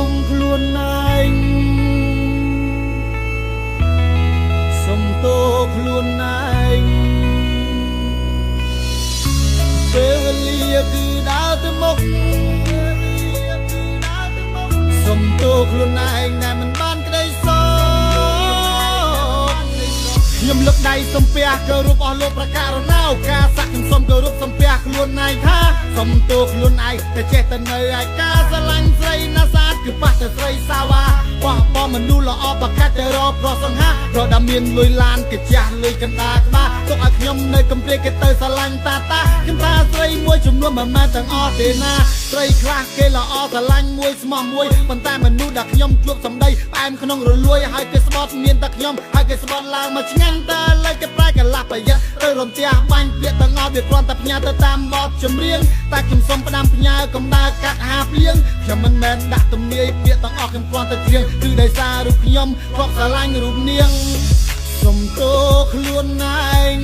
งខ្លួនឯងសុំទោខ្លួនឯងពេលវេលាគឺដើរទៅមុខសុំទោខ្លួនឯងដែលមិនបានក្តីសោកខ្ញុំលើកដៃសំពះគោរពអស់លោកប្រការណាឱកាសៈខ្ញុំសូមគោរពសំពះខ្លួនឯងថាសុំទោខ្លួនឯងតែចេះតែនៅឯការស្រឡាញ់ស្រីណាស្អាតគឺប៉ះតែស្រីសាវ៉ាបោះបោមនុស្សល្អប្រកាច់តែរកប្រុសសង្ហាប្រដាមានលុយឡានកាចាស់លុយកណ្ដាលក្បាលទុកឲ្យខ្ញុំនៅកំព្រាគេទៅស្រឡាញ់តាខ្ញុំថាស្រីមួយចំនួនមិនមែនទាំងអស់ទេណាស្រីខ្លះគេល្អស្រឡាញ់មួយស្មោះមួយប៉ុន្តែមនុស្សដែលខ្ញុំជួបសម្ដីផ្អែមក្នុងរលួយហើយគេស្បត់មានតែខ្ញុំហើយគេស្បត់ឡើងមកឆ្ងាញ់តែលេចគេប្រែកលាស់ប្រយ័ត្នទៅរំទះបាញ់ពាក្យទាំងអស់វាគ្រាន់តែផ្ញើទៅតាមបទចម្រៀងតែខ្ញុំសុំផ្ដាំផ្ញើកំដៅកាត់ហាភ្លៀងខ្ញុំមិនមែនដាក់ទំនាយពាក្យទាំងអស់ខ្ញុំគ្រាន់តែច្រៀងគឺដោយសាររូបខ្ញុំគ្រាប់ស្រឡាញ់រូបនាងសុំទោខ្លួនឯង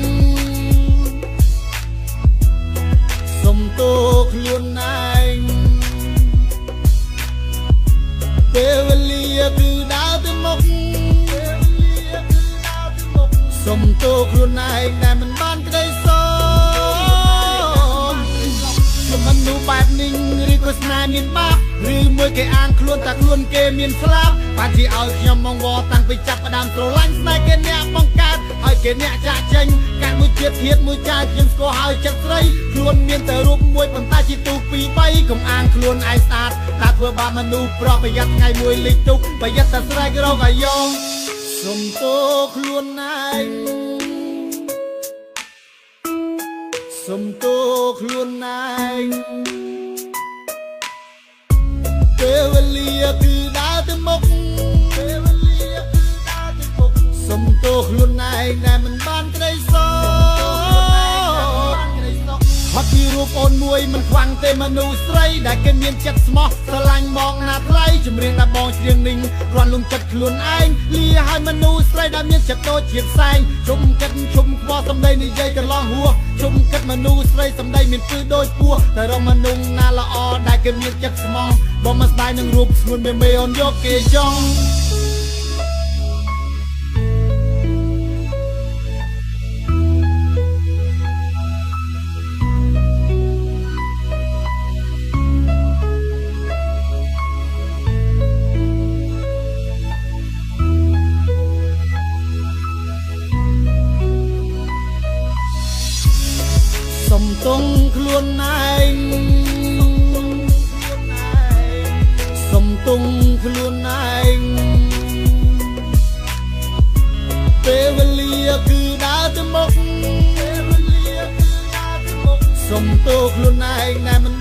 សុំទោខ្លួនឯងពេលវេលាគឺដើរទៅមុខសុំទោខ្លួនឯងដែលមិនបានក្តីសោកខ្ញុំមិននូបែបនេះឬក៏ស្នេហ៍មានបាបឬមួយគេអាងខ្លួនតែខ្លួនគេមានស្លាប់បានជាឲ្យខ្ញុំមកវតាំងពីចាប់ផ្ដើមស្រឡាញ់ស្នេហ៍គេអ្នកបង្កើតហើយគេអ្នកចាក់ចេញកាត់មួយជាតិធៀបមួយចៅខ្ញុំស្គាល់ហើយចិត្តស្រីខ្លួនមានតែរូបមួយប៉ុន្តែជាទូ2 3កុំអាងខ្លួនឯងស្អាតតែធ្វើបាបមនុស្សប្រប្រយ័ត្នថ្ងៃមួយលេខទុកប្រយ័ត្នតែស្រែករកអាយ៉ងសុំទោខ្លួនឯងសុំទោខ្លួនឯងពេលវេលាគឺដើរទៅមុខពេលវេលាគឺដើរទៅមុខសុំទោខ្លួនឯងដែលមិនបានក្តីសោកហត់ពីរូបអូនមួយមិនខ្វាំងទេមនុស្សស្រីដែលគេមានចិត្តស្មោះស្រឡាញ់មកណាថ្លៃចម្រៀងដែលបងច្រៀងនេះគ្រាន់លំចិត្តខ្លួនឯងលាឲ្យមនុស្សស្រីដែលមានចិត្តតូចជាផ្សែងជុំគិតជុំខ្វល់សម្ដីនិយាយកន្លងហួសជុំគិតមនុស្សស្រីសម្ដីមានពឺដូចពស់តែរកមនុស្សណាល្អដែលគេមានចិត្តស្មោះបងមកស្ដាយនឹងរូបស្ងួនមេអូនយកគេចង់សុំទងខ្លួនឯងសុំទងខ្លួនឯងពេលវេលាគឺដើរទៅមុខពេលវេលាគឺដើរទៅមុខសុំទោខ្លួនឯងដែលមិន